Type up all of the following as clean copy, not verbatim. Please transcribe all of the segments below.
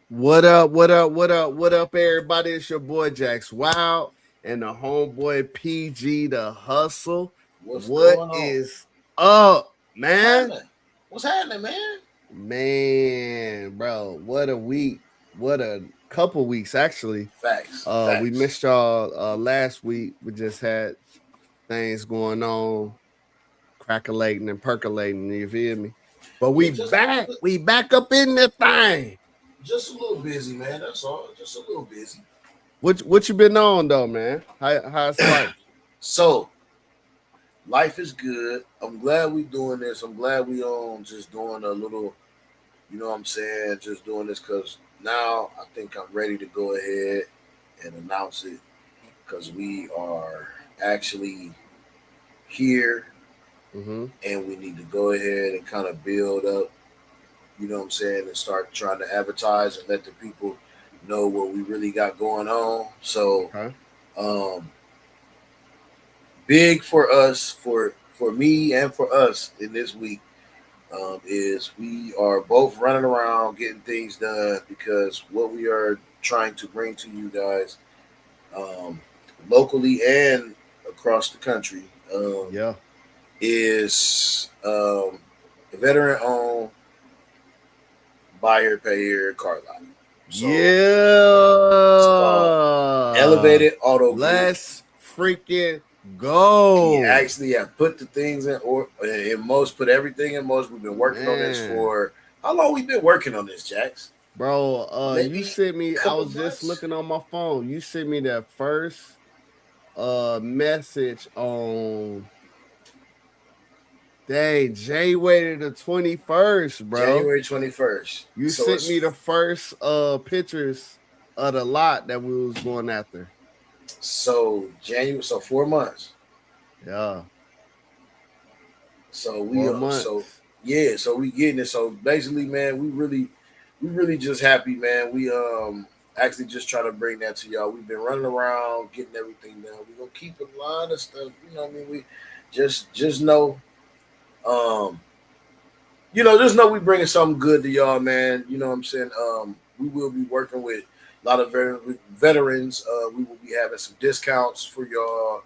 What up? What up? What up? What up, everybody? It's your boy Jax Wild and the homeboy PG the Hustle. What's What going on? is up, What's man? happening? What's happening, man? Man, bro, what a week. What a couple weeks actually. Facts, We facts. missed y'all last week. We just had things going on, crackulating and percolating, you feel me? But we Yeah, just back. We back up in the thing. just a little busy, man. That's all. Just a little busy. What you been on though, man? How's life? So life is good. I'm glad we doing this. I'm glad we on just doing a little. You know what I'm saying? Just doing this because now I think I'm ready to go ahead and announce it because we are actually here Mm-hmm. and we need to go ahead and kind of build up, you know what I'm saying, and start trying to advertise and let the people know what we really got going on. So, Okay. um, big for us, for me and for us in this week, is we are both running around getting things done because what we are trying to bring to you guys, um, locally and across the country, Yeah. is veteran owned buyer payer car lot. So it's called Yeah. Elevated Auto Group. Let's freaking We go. actually have put the things in most, put everything in most. We've been working on this Man. for how long? We've been working on this, Jax? Bro, you Maybe sent me, a I couple was just months. looking on my phone. You sent me that first message on dang January the 21st, bro. January 21st. You So sent it's me the first pictures of the lot that we was going after. January. So 4 months. Yeah. So we 4 months. yeah. So we getting it. So basically, man, we really just happy, man. We actually just trying to bring that to y'all. We've been running around getting everything done. We're gonna keep a lot of stuff. You know what I mean? We just know, um, just know we bringing something good to y'all, man. You know what I'm saying? We will be working with a lot of veterans. We will be having some discounts for y'all.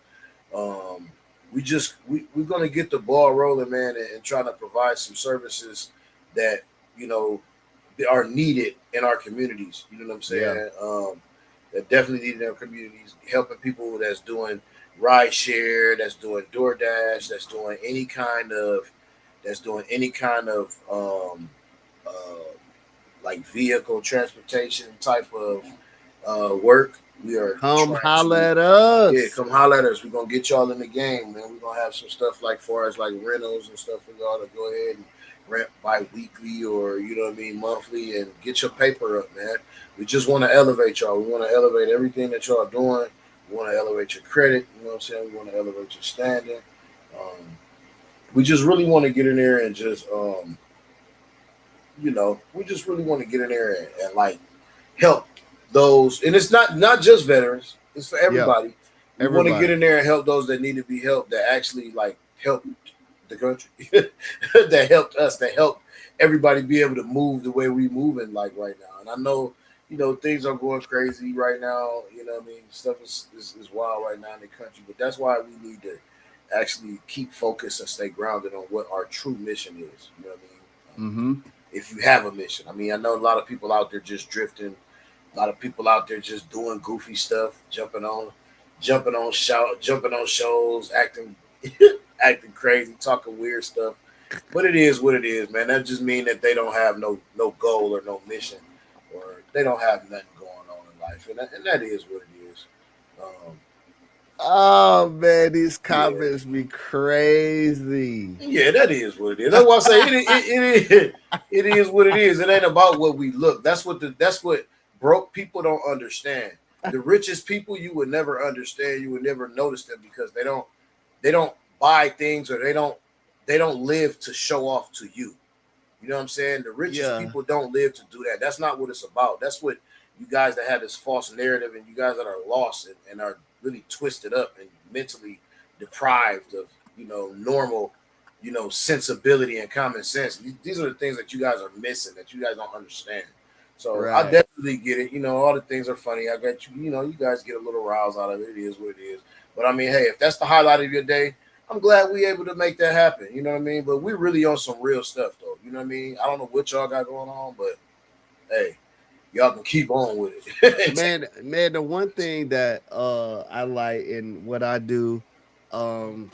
Um, we're gonna get the ball rolling, man, and trying to provide some services that you know that are needed in our communities. You know what I'm Yeah. saying? That definitely needed in our communities, helping people that's doing ride share, that's doing DoorDash, that's doing any kind of uh, like vehicle transportation type of work. We are Come trying to, holla at yeah, us. come holler at us. We're gonna get y'all in the game, man. We're gonna have some stuff like far as like rentals and stuff for y'all to go ahead and rent bi-weekly or you know what I mean, monthly, and get your paper up, man. We just want to elevate y'all. We want to elevate everything that y'all doing. We want to elevate your credit. You know what I'm saying? We want to elevate your standing. Um, we just really want to get in there and just we just really want to get in there and like help those, and it's not just veterans, it's for Yeah. everybody. We want to get Everybody. in there and help those that need to be helped, that actually like help the country, that helped us, that help everybody be able to move the way we moving like right now. And I know, things are going crazy right now. You know what I mean? Stuff is wild right now in the country, but that's why we need to actually keep focused and stay grounded on what our true mission is. You know what I mean? Mm-hmm. If you have a mission. I mean, I know a lot of people out there just drifting, a lot of people out there just doing goofy stuff, jumping on shows, acting acting crazy, talking weird stuff. But it is what it is, man. That just means that they don't have no goal or no mission, or they don't have nothing going on in life, and that is what it is. Um, Oh man, these yeah, comments be crazy. yeah, that is what it is. That's why I say it is what it is. It ain't about what we look. That's what broke people don't understand. The richest people you would never understand. You would never notice them because they don't buy things, or they don't live to show off to you. You know what I'm saying? The richest Yeah. people don't live to do that. That's not what it's about. That's what you guys that have this false narrative, and you guys that are lost and are really twisted up and mentally deprived of, normal, sensibility and common sense. These are the things that you guys are missing, that you guys don't understand. So I Right. definitely get it. All the things are funny. I got you. You guys get a little rouse out of it. It is what it is. But I mean, hey, if that's the highlight of your day, I'm glad we able to make that happen. You know what I mean? But we're really on some real stuff, though. You know what I mean? I don't know what y'all got going on, but hey, y'all can keep on with it. Man, the one thing that I like in what I do, um,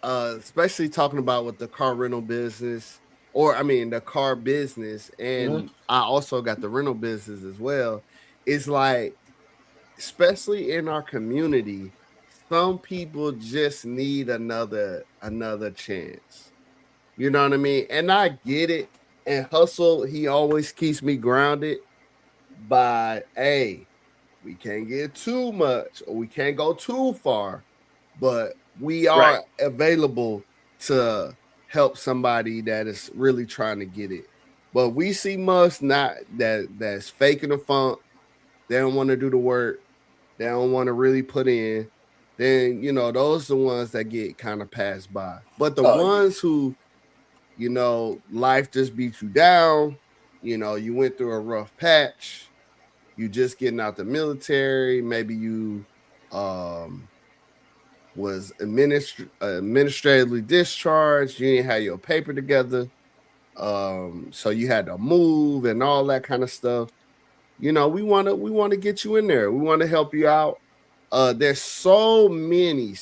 especially talking about with the car rental business, or I mean the car business, Mhm. and I also got the rental business as well. Is like, especially in our community, some people just need another chance. You know what I mean? And I get it. And Hustle, he always keeps me grounded by, hey, we can't get too much or we can't go too far, but we Right. are available to help somebody that is really trying to get it. But we see must not that's faking the funk. They don't want to do the work. They don't want to really put in. Then those are the ones that get kind of passed by. But the Oh yeah. ones who life just beat you down. You went through a rough patch. You just getting out the military. Maybe you um was administratively discharged. You didn't have your paper together. So you had to move and all that kind of stuff. We want to get you in there. We want to help you out. There's so many.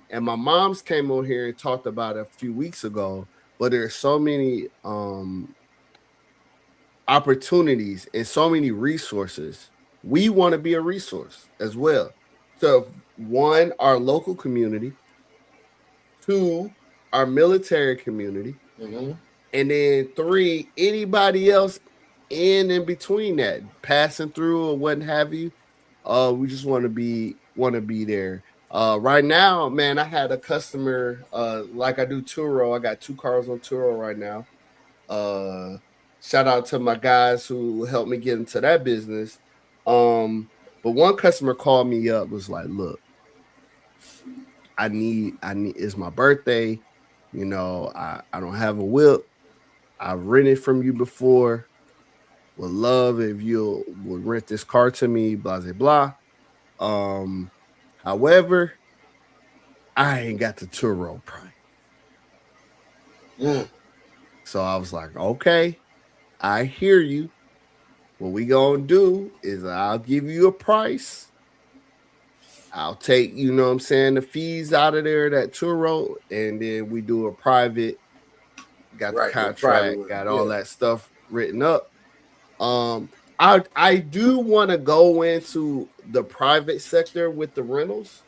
And my mom's came on here and talked about it a few weeks ago, but there's so many opportunities and so many resources. We want to be a resource as well. So, one, our local community, two, our military community, Hmm. and then three, anybody else in between that, passing through or what have you. We just want to be there. Right now, man, I had a customer. Like I do Turo. I got 2 cars on Turo right now. Uh, Shout out to my guys who helped me get into that business. Um, but one customer called me up, was like, "Look, I need. It's my birthday. I don't have a whip. I've rented from you before. Would love if you would rent this car to me. Blah blah blah. Um, However, I ain't got the Turo price." Mm. So I was like, "Okay, I hear you. What we gonna do is I'll give you a price. I'll take, what I'm saying, the fees out of there, that Turo, and then we do a private, got the Right. The private contract, one. got all Yeah. that stuff written up. Um, I do want to go into the private sector with the rentals,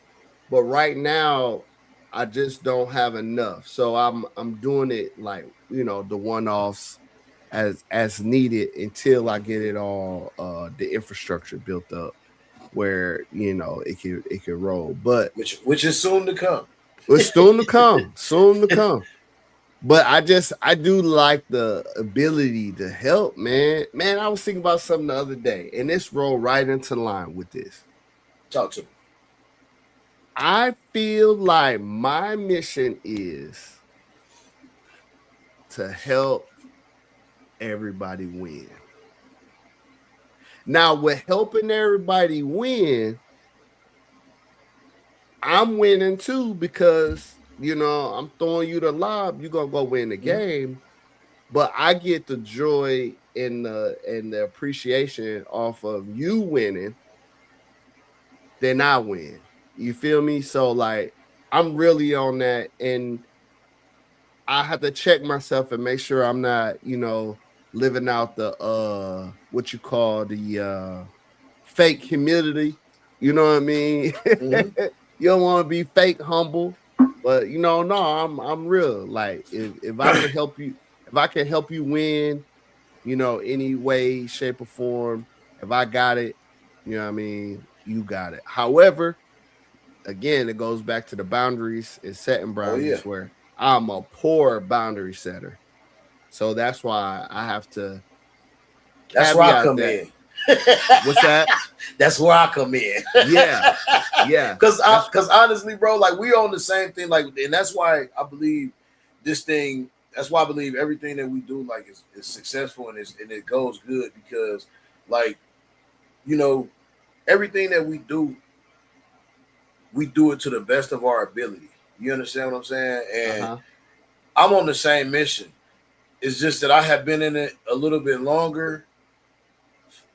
but right now I just don't have enough. So I'm doing it like, the one-offs as needed until I get it all the infrastructure built up where it can roll. But Which is soon to come. it's soon to come. But I do like the ability to help, man. Man, I was thinking about something the other day, and this rolled right into line with this. Talk to me. I feel like my mission is to help everybody win. Now, with helping everybody win, I'm winning too because I'm throwing you the lob. You're gonna go win the Mhm. game, but I get the joy and the appreciation off of you winning. Then I win. You feel me? So like, I'm really on that, and I have to check myself and make sure I'm not, living out the what you call the fake humility. You know what I mean? Hmm. You don't want to be fake humble, but no, I'm real. Like, if I can help you, if I can help you win, any way, shape, or form, if I got it, you know what I mean, you got it. However, again, it goes back to the boundaries and setting Oh yeah. boundaries where I'm a poor boundary setter. So that's why I have to That's where I caveat come that. in. What's that? That's where I come in. Yeah. Yeah. Cause That's cause honestly, bro, like we on the same thing. Like, and that's why I believe this thing that's why I believe everything that we do like is successful and it goes good because like you know everything that we do it to the best of our ability. You understand what I'm saying? And Uh-huh. I'm on the same mission. It's just that I have been in it a little bit longer,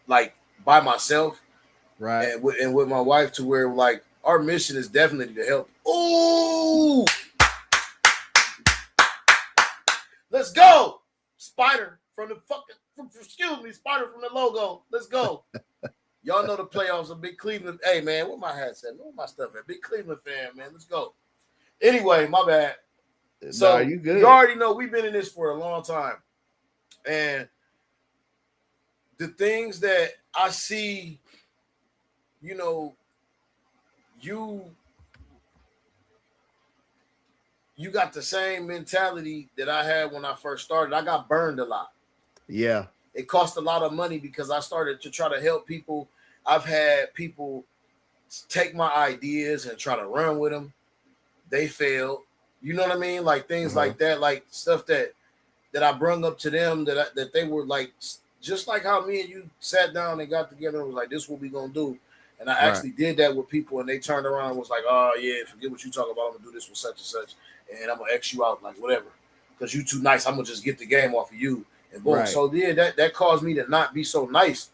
like by myself Right. and with my wife, to where like our mission is definitely to help. Ooh, let's go, Spider from the fucking. Excuse me, Spider from the logo. Let's go. Y'all know the playoffs. A big Cleveland. Hey man, where my hat at? Where my stuff at? Big Cleveland fan, man. Let's go. Anyway, my bad. Nah, So you you good. already know we've been in this for a long time, and the things that I see, you know, you you got the same mentality that I had when I first started. I got burned a lot. Yeah. It cost a lot of money because I started to try to help people. I've had people take my ideas and try to run with them. They failed. You know what I mean? Like things Uh-huh. like that, like stuff that I brung up to them that they were like, just like how me and you sat down and got together and was like, this is what we gonna do. And I Right. actually did that with people, and they turned around and was like, oh yeah, forget what you talk about. I'm gonna do this with such and such, and I'm gonna X you out, like whatever, because you too nice. I'm gonna just get the game off of you, and boom. Right. So yeah, that caused me to not be so nice.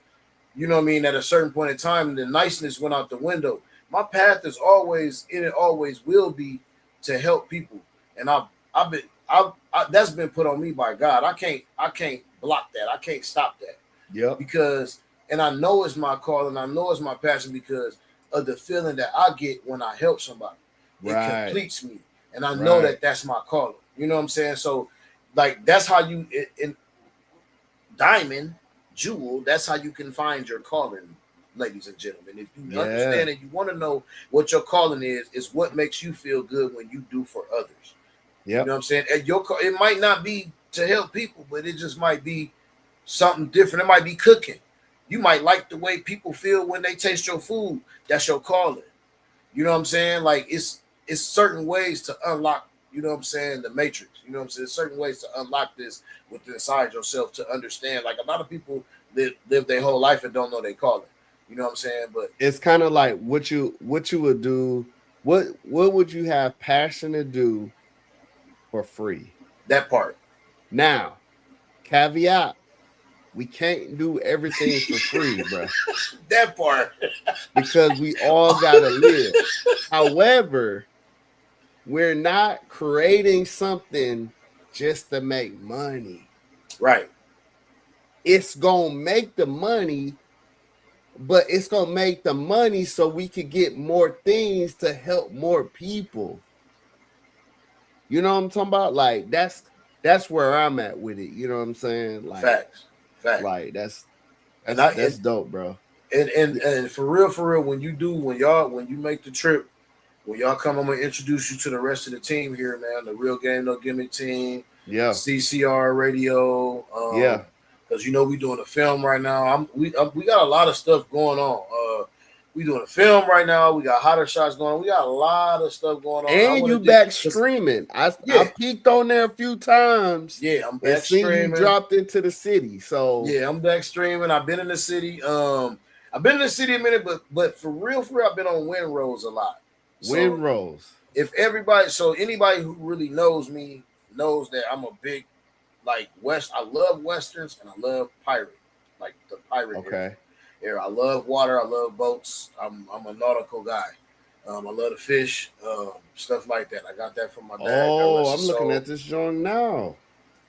You know what I mean? At a certain point in time, the niceness went out the window. My path is always, and it always will be, to help people, and I've been that's been put on me by God. I can't block that. I can't stop that Yep. because, and I know it's my call and I know it's my passion because of the feeling that I get when I help somebody. It Right. completes me, and I know Right. that that's my calling. You know what I'm saying? So, like that's how you in diamond jewel. That's how you can find your calling, ladies and gentlemen. If you Yeah. understand and you want to know what your calling is what makes you feel good when you do for others. You know Yep. what I'm saying? And it might not be to help people, but it just might be something different. It might be cooking. You might like the way people feel when they taste your food. That's your calling. You know what I'm saying? Like it's certain ways to unlock, you know what I'm saying, the matrix. You know what I'm saying? Certain ways to unlock this within inside yourself to understand. Like a lot of people live their whole life and don't know they calling. You know what I'm saying? But It's kind of like what you would do. What would you have passion to do for free? that part. Now, caveat, we can't do everything for free, bruh, That part. because we all gotta live. However, we're not creating something just to make money. Right. It's gonna make the money, but it's gonna make the money so we could get more things to help more people. You know what I'm talking about? Like that's where I'm at with it. You know what I'm saying? Facts. Facts. Like that's And that's I that's dope, bro. and for real, when you do, when you make the trip, when y'all come, I'm gonna introduce you to the rest of the team here, man. The Real Game No Gimmick team, Yeah, CCR Radio. yeah. Because you know we doing a film right now. We got a lot of stuff going on. We doing a film right now. We got hotter shots going on. We got a lot of stuff going on. I And want you to do back because streaming. I yeah, peeked on there a few times yeah, I'm and back seen you streaming. dropped into the city. So Yeah, I'm back streaming. I've been in the city. I've been in the city a minute, but for real, I've been on Windrose a lot. So Windrose. if everybody, so anybody who really knows me knows that I'm a big like West. I love westerns and I love pirate, like the pirate era. Okay. I love water. I love boats. I'm a nautical guy. I love to fish, stuff like that. I got that from my dad. God Oh, rest his I'm looking soul. at this joint now.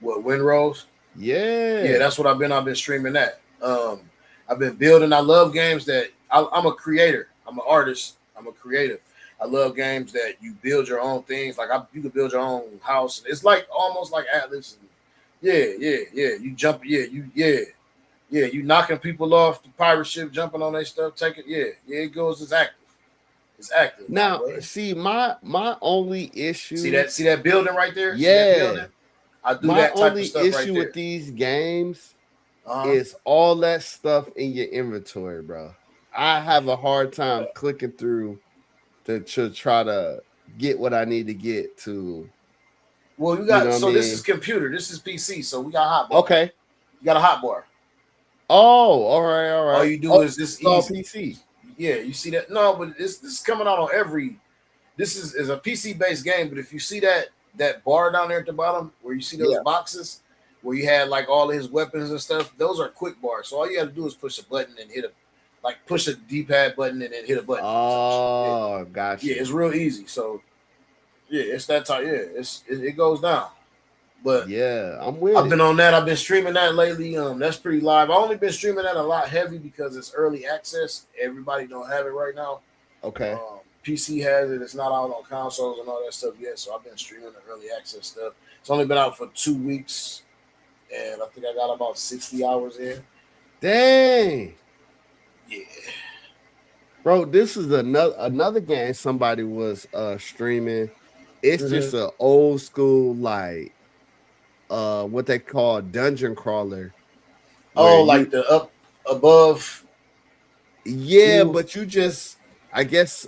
What Windrose? Yeah, Yeah. that's what I've been. I've been streaming that. I've been building. I love games that I'm a creator. I'm an artist. I'm a creative. I love games that you build your own things. Like you can build your own house. It's like almost like Atlas. Yeah, yeah, yeah. You jump. Yeah. You knocking people off the pirate ship, jumping on their stuff, taking. Yeah, yeah. It goes. It's active. It's active, my Now, brother. see, my only See issue, that? See that building right there? See that building? yeah, I do my that type of only stuff right issue with there. these games Uh huh. is all that stuff in your inventory, bro. I have a hard time clicking through to try to get what I need to get to. Well, you You got know what I so this is mean? computer, this is PC, so we got a hot bar. Okay. You got a hot bar. Oh, all right, all All right. you do Oh, is this it's all easy. PC. Yeah, you see that? No, but this is coming out on every. This is a PC based game, but if you see that bar down there at the bottom where you see those Yeah. boxes where you had like all his weapons and stuff, those are quick bars. So all you got to do is push a button and hit a like push a D-pad button and then hit a button. Yeah, Oh, got yeah, you. it's real easy. So yeah, it's that type. Yeah, it goes down. But Yeah, I'm with I've been it. on that. I've been streaming that lately. That's pretty live. I only been streaming that a lot heavy because it's early access. Everybody don't have it right now. Okay. PC has it. It's not out on consoles and all that stuff yet. So I've been streaming the early access stuff. It's only been out for 2 weeks, and I think I got about 60 hours in. Dang. Yeah. Bro, this is another game somebody was streaming. It's Mm-hmm. just an old school like what they call dungeon crawler where Oh, you like the up above yeah, view. but you just I guess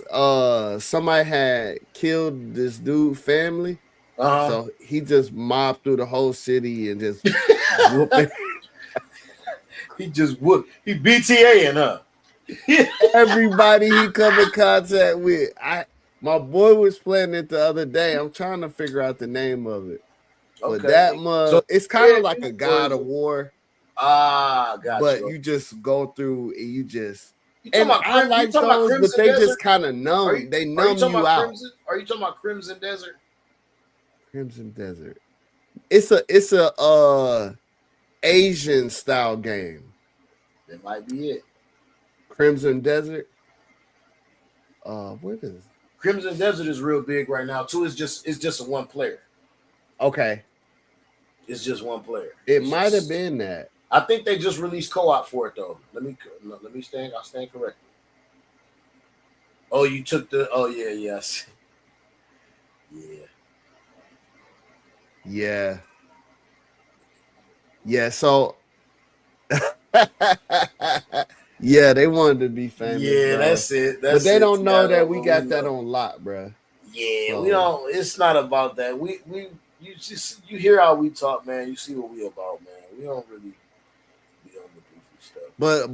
somebody had killed this dude family. Uh So he just mobbed through the whole city and just huh. whooping He just would. He BTA in huh. everybody he come in contact with. My boy was playing it the other day. I'm trying to figure out the name of it. But Okay. that So it's kind of like heavy a or God is of it? War, Got but you. you just go through and you just You talking and about I You like talking about those, but Crimson they just Desert? kind of Are you numb talking you about out. Crimson? Are you talking about Crimson Desert? Crimson Desert. It's a Asian style game. That might be it. Crimson Desert. What is Crimson Desert is real big right now too. It's just a one player. okay. It's just one player. It It's might have just. been that. I think they just released co-op for it though. Let me stand. I'll stand corrected. Oh, you took the. Oh yeah, yes, yeah. Yeah. Yeah, so yeah, they wanted to be famous, Yeah, bro. that's it. But That's they it, don't know that Tiago. we But we got that know. on lock, bro. Yeah, we So don't. It's not about that. We you just you hear how we talk, man. You see what we about, man. We don't really be on the goofy stuff. but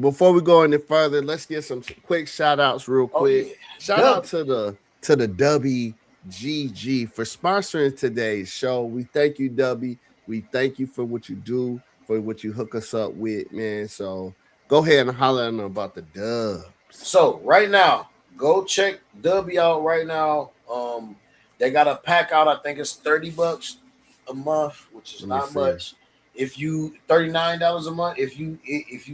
before we go any further, let's get some quick shout outs real Oh quick. yeah, Shout out W. to the WGG for sponsoring today's show. We thank you, W. We thank you for what you do, for what you hook us up with, man. So go ahead and holler at them about the dubs. So right now, go check W out right now. They got a pack out. I think it's $30 a month, which is Let me not see. much. If you $39 a month, if you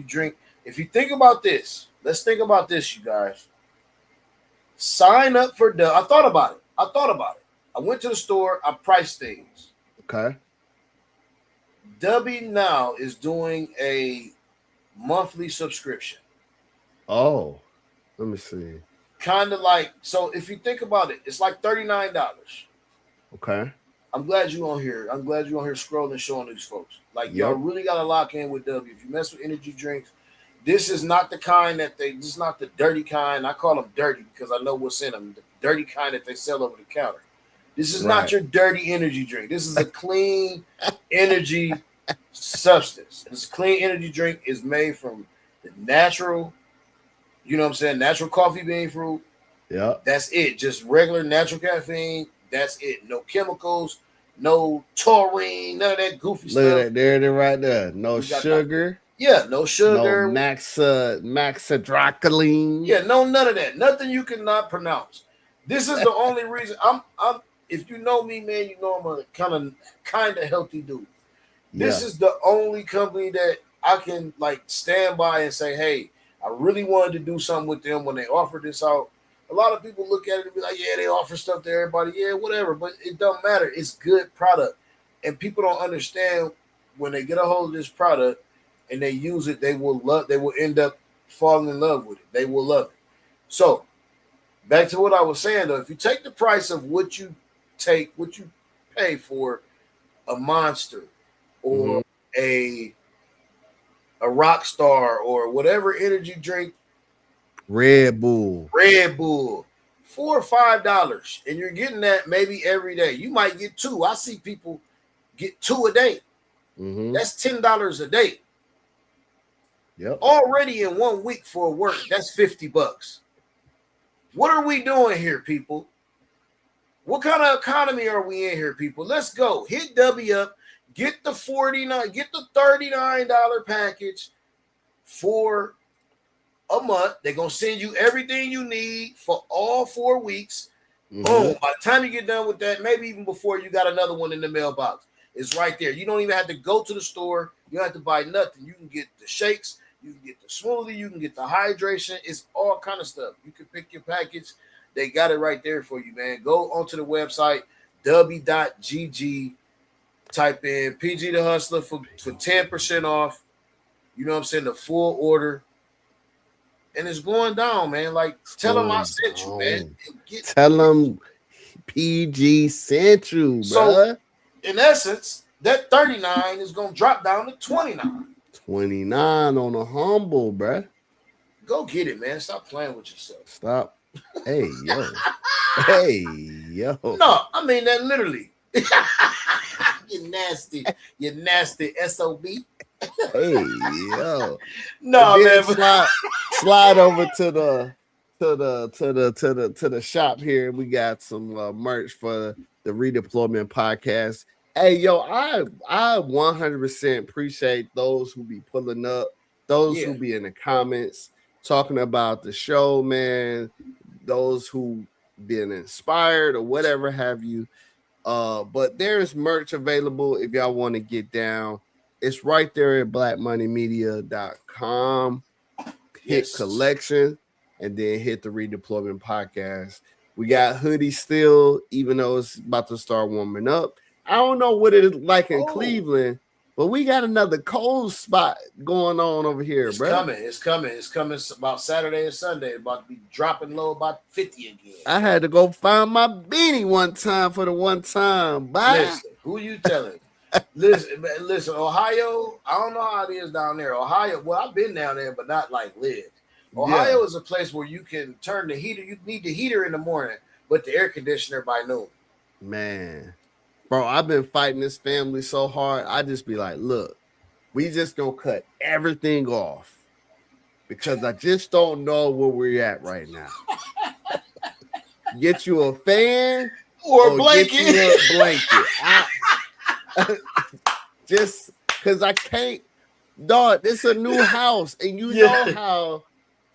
drink, if you think about this, let's think about this, you guys. Sign up for W. I thought about it. I went to the store. I priced things. Okay. W now is doing a monthly subscription. Oh, let me see. Kind of like so. If you think about it, it's like $39. Okay. I'm glad you on here. I'm glad you on here scrolling showing these folks. Like y'all Yep. really gotta lock in with W. If you mess with energy drinks, this is not the kind that they. This is not the dirty kind. I call them dirty because I know what's in them. The dirty kind that they sell over the counter. This is not Right. your dirty energy drink. This is a clean energy substance. This clean energy drink is made from the natural. You know what I'm saying? Natural coffee bean fruit. Yep. That's it. Just regular natural caffeine. That's it. No chemicals, no taurine, none of that goofy Look at stuff. that. There it is right there. No We got that. sugar. Yeah, no No sugar. maxidrocaline. Yeah, no none of that. Nothing you cannot pronounce. This is the only reason I'm if you know me, man, you know I'm a kind of healthy dude. This Yeah. is the only company that I can like stand by and say, hey, I really wanted to do something with them when they offered this out. A lot of people look at it and be like, yeah, they offer stuff to everybody. Yeah, whatever. But it don't matter. It's good product. And people don't understand when they get a hold of this product and they use it, they will end up falling in love with it. They will love it. So back to what I was saying though, if you take the price of what you pay for a monster Mhm. or a a rock star or whatever energy drink, Red Bull. Red Bull, $4 or $5, and you're getting that maybe every day. You might get two. I see people get two a day. That's $10 a day. Yep. Already in 1 week for work, that's $50. What are we doing here, people? What kind of economy are we in here, people? Let's go. Hit W up. Get the $39 package for a month. They're gonna send you everything you need for all 4 weeks. Boom. By the time you get done with that, maybe even before, you got another one in the mailbox. It's right there. You don't even have to go to the store. You don't have to buy nothing. You can get the shakes. You can get the smoothie. You can get the hydration. It's all kind of stuff. You can pick your package. They got it right there for you, man. Go onto the website, w.gg. Type in PG the Hustler for 10% off. You know what I'm saying? The full order. And it's going down, man. Like, tell them I sent you, man. Tell them PG sent you, bro. So, in essence, that 39 is going to drop down to 29. 29 on a humble, bro. Go get it, man. Stop playing with yourself. Stop. Hey, yo. Hey, yo. No, I mean that literally. You nasty SOB. Hey, yo. No, man. Slide over to the shop here. We got some merch for the Redeployment Podcast. Hey, yo, I 100% appreciate those who be pulling up, those who be in the comments talking about the show, man, those who been inspired or whatever have you. But there's merch available if y'all want to get down. It's right there at blackmoneymedia.com. Hit collection and then hit the Redeployment Podcast. We got hoodies still, even though it's about to start warming up. I don't know what it is like in Cleveland, but we got another cold spot going on over here, bro. It's coming about Saturday and Sunday. About to be dropping low about 50 again. I had to go find my beanie one time for the one time. Bye. Listen, who you telling? listen, Ohio, I don't know how it is down there. Ohio, well, I've been down there, but not like lived. Ohio is a place where you can turn the heater. You need the heater in the morning, but the air conditioner by noon. Man. Bro, I've been fighting this family so hard. I just be like, look, we just gonna cut everything off because I just don't know where we're at right now. Get you a fan or a blanket. Get you a blanket. Just because I can't, dog. It's a new house, and you know how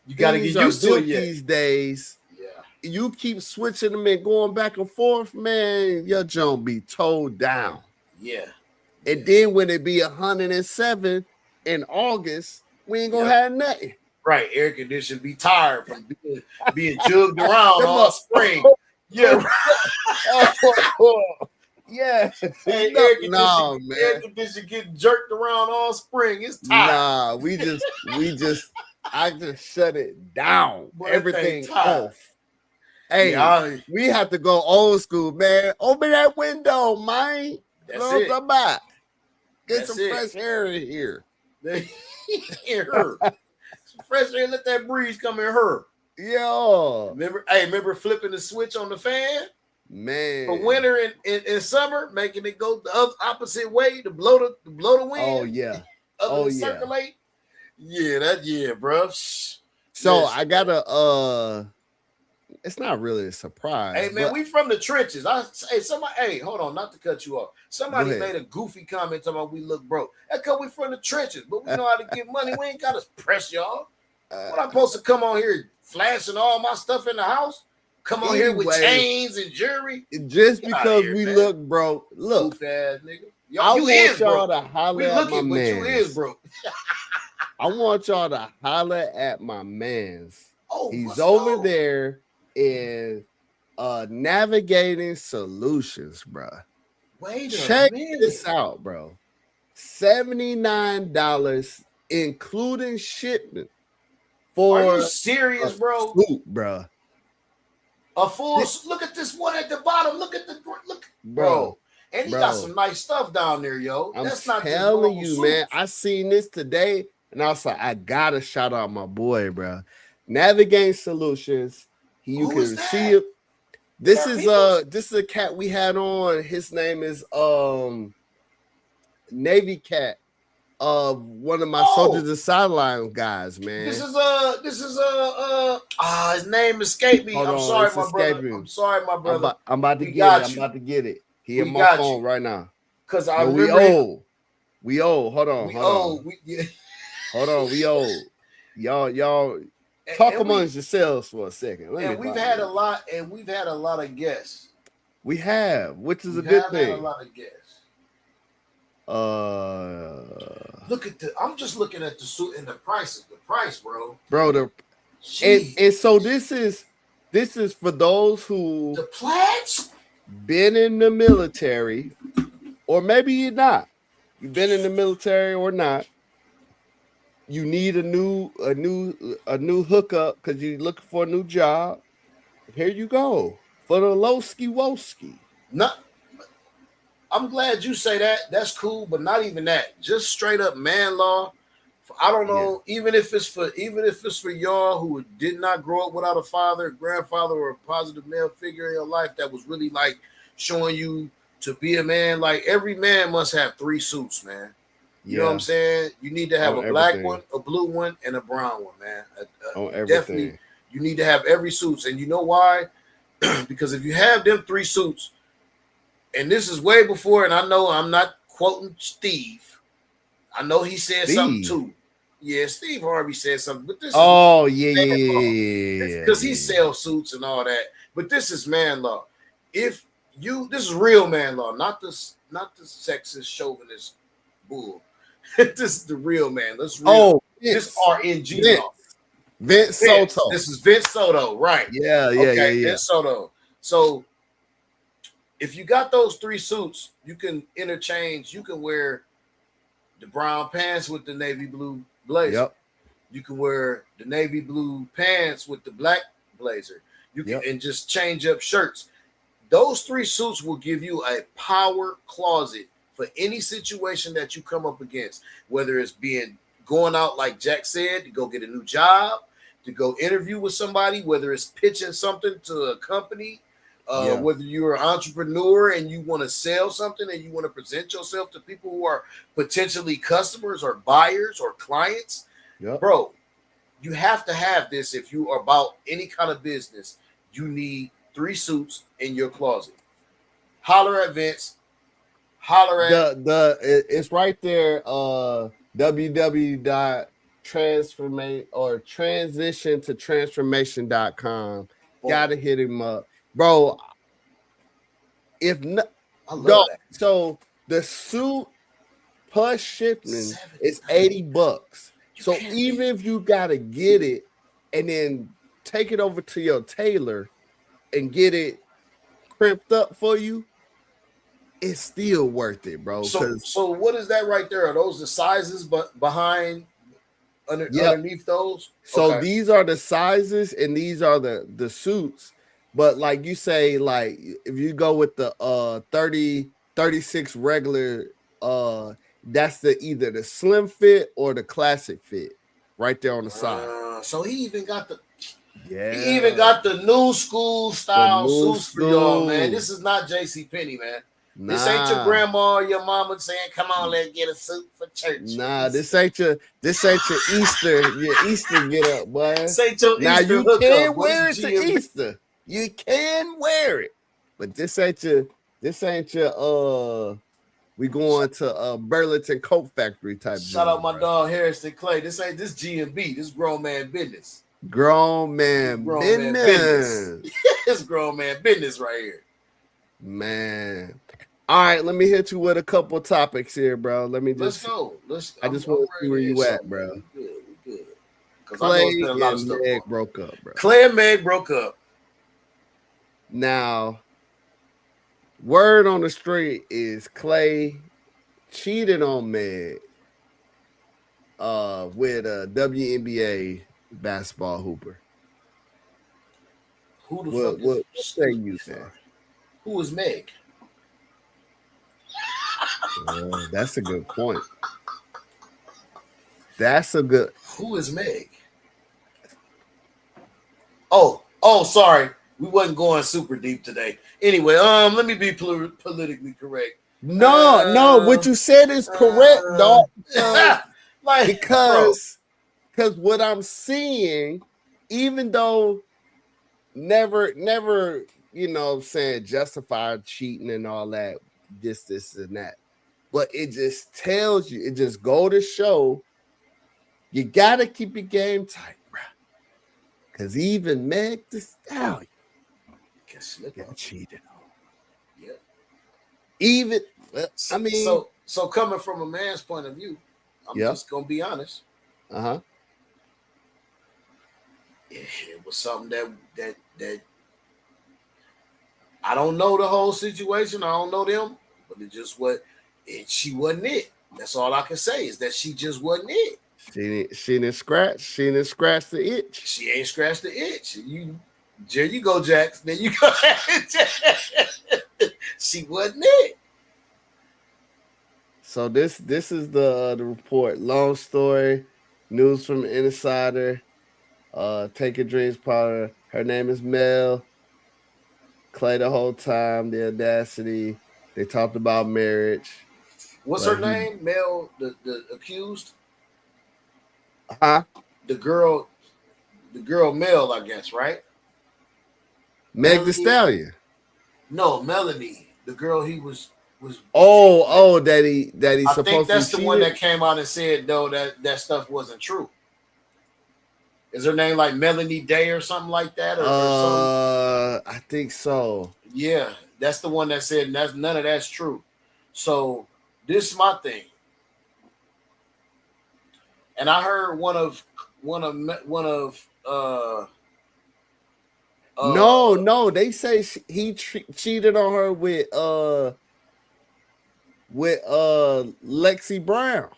you gotta get used to it these days. You keep switching them and going back and forth, man, your junk be towed down. Yeah. And then when it be 107 in August, we ain't gonna have nothing. Right. Air conditioner be tired from being jugged around all spring. Yeah. Yeah. Hey, air conditioner getting jerked around all spring. It's tired. Nah, I just shut it down. Boy, everything off. Hey, we have to go old school, man. Open that window, man. That's it. Get some fresh air in here. In her. Some fresh air. Let that breeze come in her. Yo. Remember flipping the switch on the fan? Man. For winter and summer, making it go the opposite way to blow the wind. Oh yeah. Circulate. Yeah, bro. So I gotta it's not really a surprise. Hey man, we from the trenches. Hold on, not to cut you off. Somebody made a goofy comment talking about we look broke. That's because we from the trenches, but we know how to get money. We ain't gotta press y'all. What I'm supposed to come on here flashing all my stuff in the house? Come on here with chains and jewelry? Just because we look broke. Look, goof ass nigga. I want y'all to holler at my man. You is broke. I want y'all to holler at my mans. He's over there in Navigating Solutions, bro. Check this out, bro. $79 including shipment for Are you serious, bro? Suit, bro. A full look at this one at the bottom. Look, bro. And he got some nice stuff down there, yo. That's not telling you, man. I seen this today, and I was like, I gotta shout out my boy, bro. Navigating Solutions. You Who is can see that? it. This There are is people. this is a cat we had on. His name is Navy Cat. One of my soldiers Oh, the sideline guys, this man. is his name escaped me. Hold I'm on, sorry, it's my brother. I'm escaping. sorry, my brother. I'm about to We get it. got I'm you. about to get it. He in We my got phone you. right now. Cause I But we remember him. old. We old. Hold on, We hold on. oh we yeah. Hold on. We old. Y'all talk and we amongst yourselves for a second. Let me and we've find had a it. lot and we've had a lot of guests. We have, which is We a good have had a thing. lot of guests. Uh Look at the. I'm just looking at the suit and the prices. The price, bro. bro, Gee, and so this is for those the who plaids. been in the military, or maybe you're not. You've been in the military or not. You need a new hookup because you're looking for a new job. Here you go for the lowski woski. Not. I'm glad you say that. That's cool, but not even that. Just straight up man law. I don't Yeah, know. Even if it's for y'all who did not grow up without a father, grandfather, or a positive male figure in your life that was really like showing you to be a man. Like every man must have three suits, man. You know what I'm yeah, saying? You need to have on a black one, everything, a blue one, and a brown one, man. on You definitely everything. you need to have every suits, and you know why? Because if you have them three suits, and this is way before, and I know I'm not quoting Steve. I know he said something Steve. too. Yeah, Steve Harvey said something, but this is Oh yeah, yeah, man yeah, law. yeah, yeah, Because he yeah, yeah. sells suits and all that. But this is man law. If this is real man law, not the sexist chauvinist bull. This is the real man. Let's real. Oh, This Vince, RNG Vince, law. Vince Vince. Soto. This is Vince Soto, right? Yeah, yeah, yeah, Okay, yeah. Vince Soto. So if you got those three suits, you can interchange. You can wear the brown pants with the navy blue blazer. Yep, You can wear the navy blue pants with the black blazer. You can yep. and just change up shirts. Those three suits will give you a power closet for any situation that you come up against, whether it's being going out like Jack said to go get a new job, to go interview with somebody, whether it's pitching something to a company, Yeah, whether you're an entrepreneur and you want to sell something and you want to present yourself to people who are potentially customers or buyers or clients, yep. bro, you have to have this if you are about any kind of business. You need three suits in your closet. Holler at Vince. Holler at It's right there. www dot transformate or transition to transformation.com. boom. Gotta hit him up, bro. If not, I love dog. that. So the suit plus shipping is 79. $80. You So can't even beat. if you gotta get it and then take it over to your tailor and get it crimped up for you, it's still worth it, bro. Cause So what is that right there? Are those the sizes but behind yeah, underneath those? so Okay. these are the sizes and these are the suits. But like you say, like if you go with the 36 regular, that's the either the slim fit or the classic fit right there on the side. So he even Yeah. got the new school The style new suits for y'all, man. school. This is not J.C. Penney, man. This ain't your Nah. grandma or your mama saying, "Come on, let's get a suit for church for Nah, Easter." this ain't your Easter get up, boy. This ain't your Now Easter you hookup, can but it's wear it to GMB. Easter. You can wear it. But this ain't your we going to Burlington Coat Factory type Shout out joint, my bro. dog Harrison Clay. This ain't this GMB. This grown man business. Grown This man grown man business. business. This grown man business right here. Man. All right, let me hit you with a couple topics here, bro. Let me Let's just go. I I'm just want to see ready where to hear you at, something, man. bro. We good. We good. Because I know it's been Clay a lot of and stuff going Meg on. broke up, bro. Clay and Meg broke up. Now, word on the street is Clay cheated on Meg with a WNBA basketball hooper. Who the What fuck is? what what say Excuse me, you, man? sorry. Who is Meg? That's a good point. That's a good Who is Meg? Oh, sorry, we wasn't going super deep today. Anyway, let me be politically correct. No, Uh, what you said is correct, uh, dog. Because like, bro, because because what I'm seeing, even though never, saying justify cheating and all that, this and that. But it just tells you, it just go to show you gotta keep your game tight, bro. Cause even Meg the Stallion can slip got up. cheated on. Yeah. Even well, So, I mean, so, so coming from a man's point of view, I'm yeah, just gonna be honest. uh-huh. It was something that I don't know the whole situation. I don't know them, but it just what it. She wasn't it. That's all I can say is that she just wasn't it. She didn't scratch the itch. She ain't scratched the itch. There you go, Jax. There you go. She wasn't it. So this is the report. Long story, news from an insider. Take a dreams powder. Her name is Mel. Clay the whole time, the audacity. They talked about marriage, What's her but he name? Mel, the accused, huh? the girl, the girl Mel, I guess, right? Meg the Melanie. Stallion. No, Melanie, the girl he was cheating with. Oh, that he I think supposedly that's the one cheated. that came out and said no, that stuff wasn't true. Is her name like Melanie Day or something like that, or some? I think so. Yeah, that's the one that said that's none of that's true. So this is my thing, and I heard No, uh no, they say he cheated on her with Lexi Brown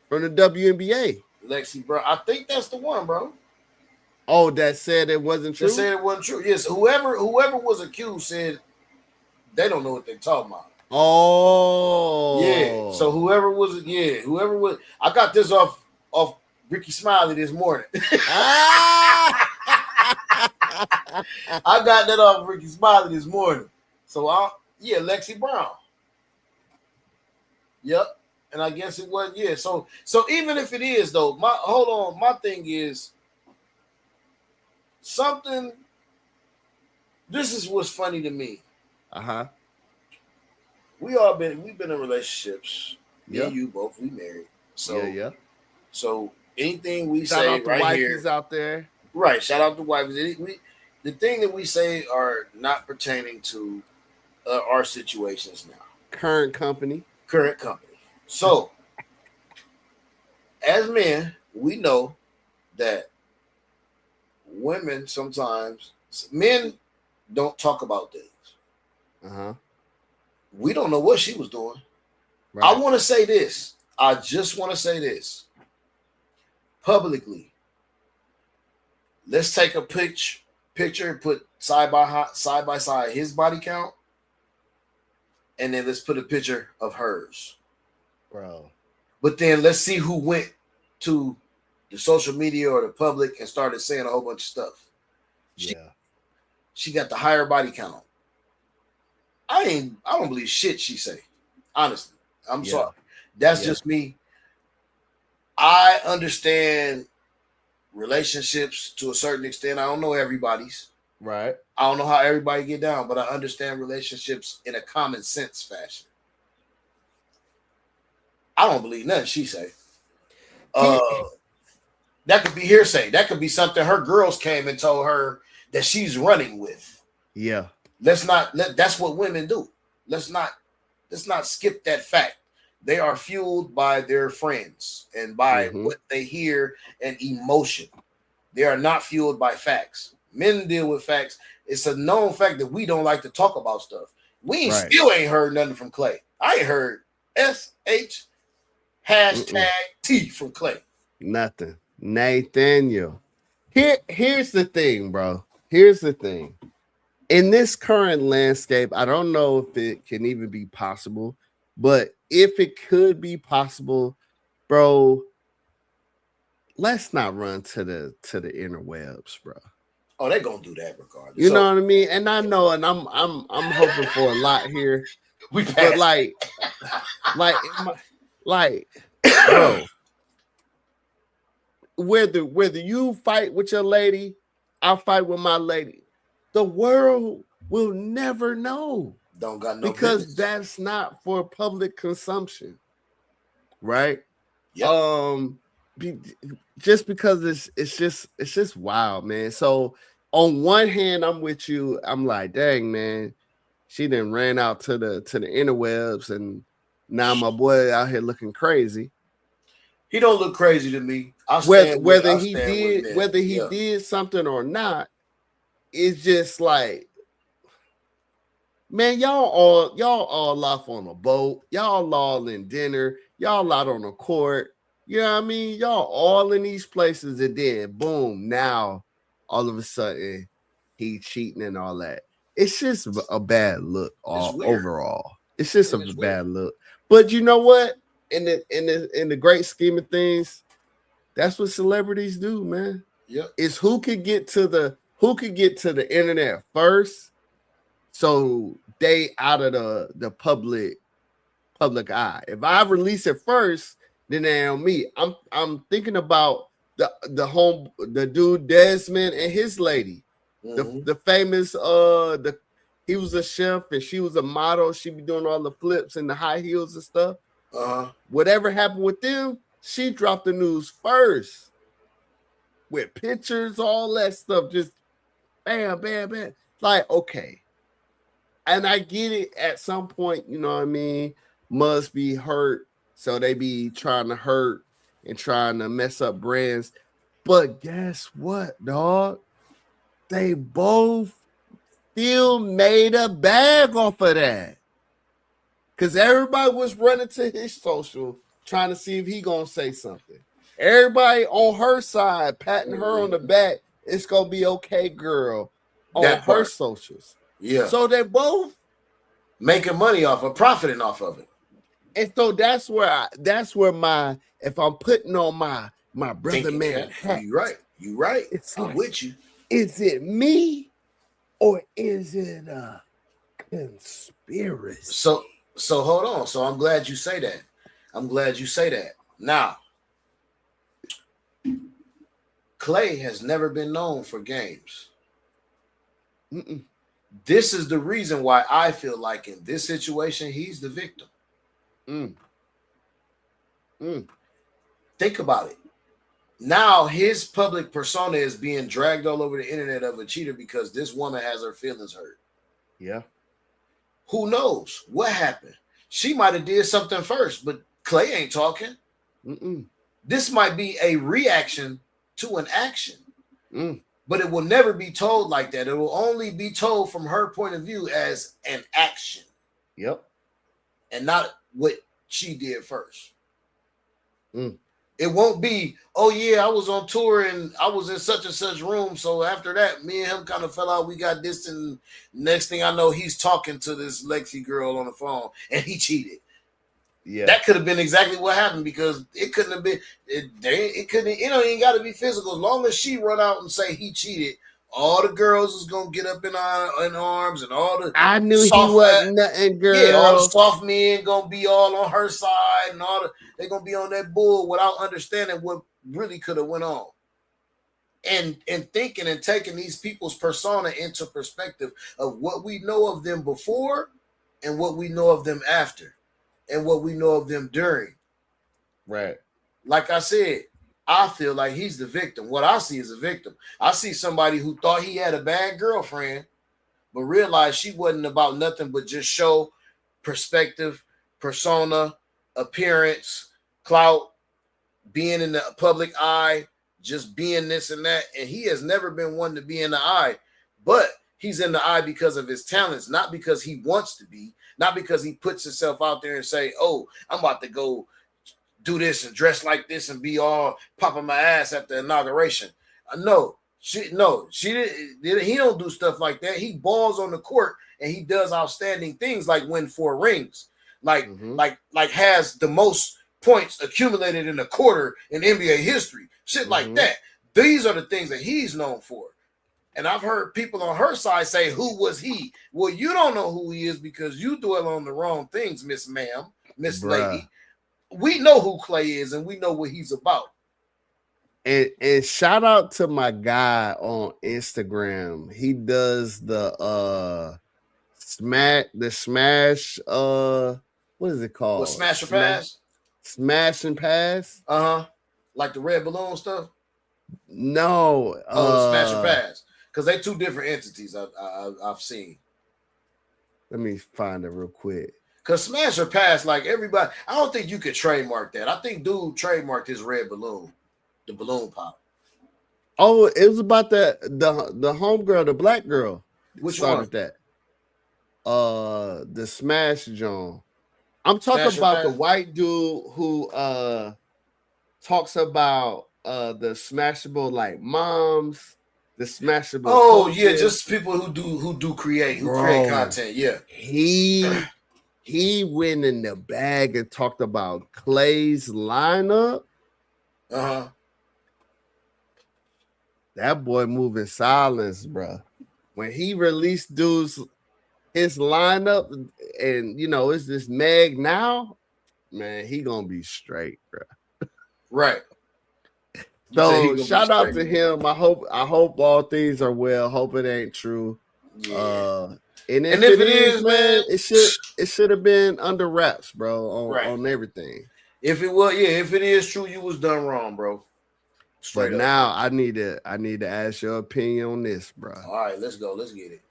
from the WNBA. Lexi, bro. I think that's the one, bro. Oh, that said it wasn't They true. said it wasn't true. Yes, whoever was accused said they don't know what they're talking about. Yeah. So Oh, whoever was, I got this off Ricky Smiley this morning. ah, I got that off Ricky Smiley this morning. So yeah, Lexi Brown. Yep. And I guess it was, yeah. So even if it is though, my thing is something. This is what's funny to me. uh-huh. We've been in relationships. Me Yeah, and you both, we married. yeah, So yeah. so anything we Shout say out to right wifeys here, out there. right? Shout out to wives. The thing that we say are not pertaining to our situations now, Current company. current company. So as men, we know that women sometimes men don't talk about things. Uh-huh. We don't know what she was doing. I Right. want to say this. I just want to say this publicly. Let's take a picture and put side by side his body count, and then let's put a picture of hers. Bro. But then let's see who went to the social media or the public and started saying a whole bunch of stuff. She Yeah. she got the higher body count. I don't believe shit she say. Honestly. I'm Yeah. sorry. That's Yeah. just me. I understand relationships to a certain extent. I don't know everybody's. Right. I don't know how everybody get down, but I understand relationships in a common sense fashion. I don't believe nothing she say. Here, Uh, that could be hearsay. That could be something her girls came and told her that she's running with. yeah. Let's not let. That's what women do. Let's not. Let's not skip that fact. They are fueled by their friends and by Mm-hmm. what they hear and emotion. They are not fueled by facts. Men deal with facts. It's a known fact that we don't like to talk about stuff. We ain't Right. still ain't heard nothing from Clay. I ain't heard SH hashtag Mm-mm. T from Clay. Nothing. Nathaniel. Here's the thing, bro. Here's the thing. In this current landscape, I don't know if it can even be possible, but if it could be possible, bro, let's not run to the interwebs, bro. Oh, they're gonna do that regardless. You So know what I mean? And I know, and I'm hoping for a lot here, we but passed. like, bro, whether you fight with your lady, I fight with my lady, the world will never know. Don't got no Because business. that's not for public consumption, right? Yep. Just because it's just wild, man. So on one hand, I'm with you. I'm like, dang, man, she then ran out to the interwebs, and now my boy out here looking crazy. He don't look crazy to me. Whether I he stand with did Ned. Yeah. something or not, it's just like, man, y'all all off on a boat. Y'all all in dinner. Y'all out on a court. You know what I mean? Y'all all in these places, and then boom, now all of a sudden he cheating and all that. It's just a bad look It's weird. overall. It's just a It's bad weird. look. But you know what? In the great scheme of things, that's what celebrities do, man. Yep. Is who could get to the internet first, so they out of the public eye. If I release it first, then they on me. I'm thinking about the dude Desmond and his lady, the famous he was a chef and she was a model. She be doing all the flips and the high heels and stuff. Whatever happened with them, she dropped the news first with pictures, all that stuff. Just bam, bam, bam. Like, okay. And I get it at some point, you know what I mean? Must be hurt. So they be trying to hurt and trying to mess up brands. But guess what, dog? They both still made a bag off of that. Because everybody was running to his social trying to see if he gonna say something. Everybody on her side, patting her on the back. It's gonna be okay, girl, on That her part. socials. Yeah. So they both making money off of, profiting off of it. And so that's where my, if I'm putting on my brother Thinking man hat, you right. It's I'm like, with you. Is it me or is it a conspiracy? So hold on. So I'm glad you say that. Now, Clay has never been known for games. Mm-mm. This is the reason why I feel like in this situation, he's the victim. Think about it. Now his public persona is being dragged all over the internet of a cheater because this woman has her feelings hurt. Yeah. Who knows what happened? She might have did something first, but Clay ain't talking. This might be a reaction to an action. But it will never be told like that. It will only be told from her point of view as an action. Yep. And not what she did first. It won't be, oh yeah, I was on tour and I was in such and such room. So after that, me and him kind of fell out. We got this, and next thing I know, he's talking to this Lexi girl on the phone and he cheated. Yeah, that could have been exactly what happened because it couldn't have been. It couldn't. You know, it ain't got to be physical. As long as she run out and say he cheated, all the girls is gonna get up in arms, and all the I knew he wasn't nothing, girl. Yeah, all the soft men gonna be all on her side, and they gonna be on that bull without understanding what really could have went on. And thinking and taking these people's persona into perspective of what we know of them before and what we know of them after. And what we know of them during. Right. Like I said, I feel like he's the victim. What I see is a victim. I see somebody who thought he had a bad girlfriend, but realized she wasn't about nothing but just show, perspective, persona, appearance, clout, being in the public eye, just being this and that. And he has never been one to be in the eye, but he's in the eye because of his talents, not because he wants to be. Not because he puts himself out there and say, oh, I'm about to go do this and dress like this and be all popping my ass at the inauguration. No, she didn't. He don't do stuff like that. He balls on the court and he does outstanding things like win 4 rings, like has the most points accumulated in a quarter in NBA history. Shit like that. These are the things that he's known for. And I've heard people on her side say, "Who was he?" Well, you don't know who he is because you dwell on the wrong things, Miss Ma'am, Miss bruh. Lady. We know who Clay is, and we know what he's about. And shout out to my guy on Instagram. He does the smash what is it What, called? smash or pass? Smash and pass? Like the red balloon stuff. No, Oh, the smash or pass, because they two different entities. I've seen. let me find it real quick. Because smash or pass, like everybody, I don't think you could trademark that. I think dude trademarked his red balloon, the balloon pop. Oh, it was about the homegirl, the black girl Which one? started that. The Smash John. I'm talking Smash or about the pass? white dude who talks about the smashable like moms, the smashable Oh yeah, coaches. just people who create Bro, content. Yeah. he went in the bag and talked about Clay's lineup. Uh-huh. That boy moving silence, bro. When he released dudes his lineup, and it's this Meg now, man, he gonna be straight, bro. Right. You say he So gonna be shout out straight. to him. I hope all things are well. Hope it ain't true. Yeah. And And if if it it is, is, man, man, it should have been under wraps, bro, right. on everything. If it was, yeah, if it is true, you was done wrong, bro. But Straight up. now I need to ask your opinion on this, bro. All right, let's go. Let's get it.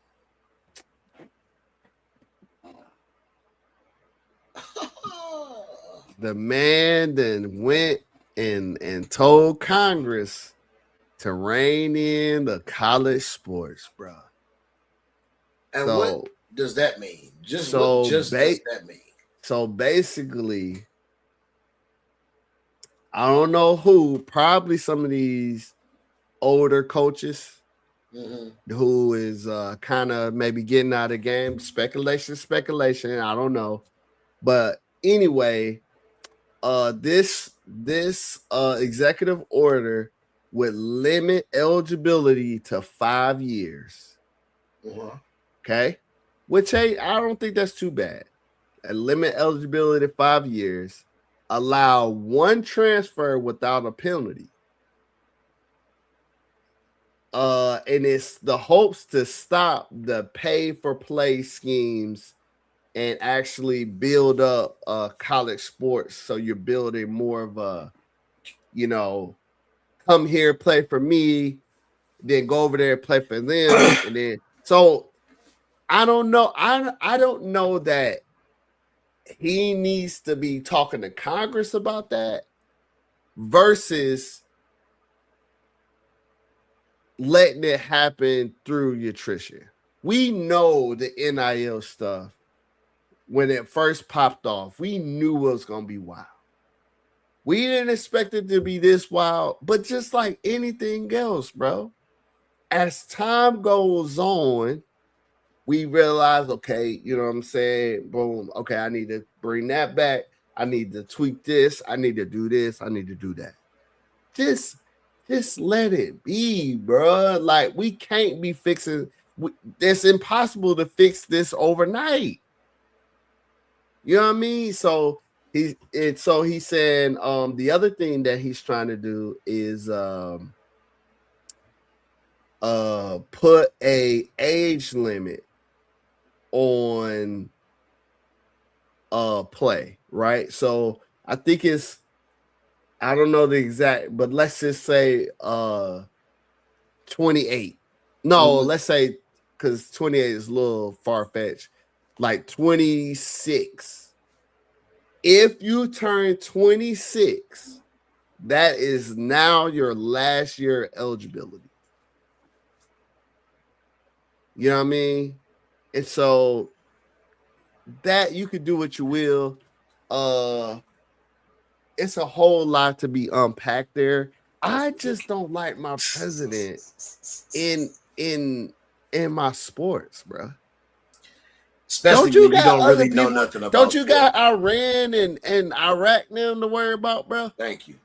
The man then went and told Congress to rein in the college sports, bro. And So what does that mean? Just so what just does that mean? so basically, I don't know who, probably some of these older coaches who is kind of maybe getting out of the game. Speculation. I don't know. But anyway, this executive order would limit eligibility to 5 years. Okay, which I don't think that's too bad. A limit eligibility to 5 years, allow one transfer without a penalty. And it's the hopes to stop the pay for play schemes and actually build up college sports. So you're building more of a, come here, play for me, then go over there and play for them. And then, so I don't know. I don't know that he needs to be talking to Congress about that versus letting it happen through nutrition. We know the NIL stuff when it first popped off. We knew it was going to be wild. We didn't expect it to be this wild, but just like anything else, bro, as time goes on, we realize, okay, you know what I'm saying? Boom. Okay, I need to bring that back. I need to tweak this. I need to do this. I need to do that. Just let it be, bro. Like, we can't be fixing. It's impossible to fix this overnight. You know what I mean? So he's saying the other thing that he's trying to do is put a age limit on play, right? So I think I don't know the exact, but let's just say 28. No, let's say, because 28 is a little far-fetched, like 26. If you turn 26, that is now your last year eligibility. You know what I mean? And so that you could do what you will. It's a whole lot to be unpacked there. I just don't like my president in my sports, bro. Especially when you don't really know nothing about. Don't you got Iran and Iraq now to worry about, bro? Thank you.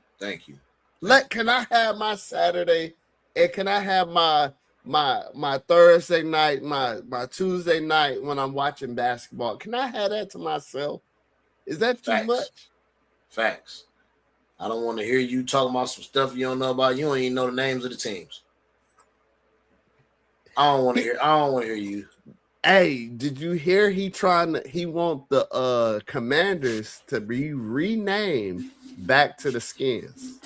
Can I have my Saturday, and can I have my my Thursday night, my Tuesday night when I'm watching basketball. Can I have that to myself? Is that too Facts. much? Facts. I don't want to hear you talking about some stuff you don't know about. You don't even know the names of the teams. I don't want to hear. I don't want to hear you. Hey, did you hear he want the Commanders to be renamed back to the Skins?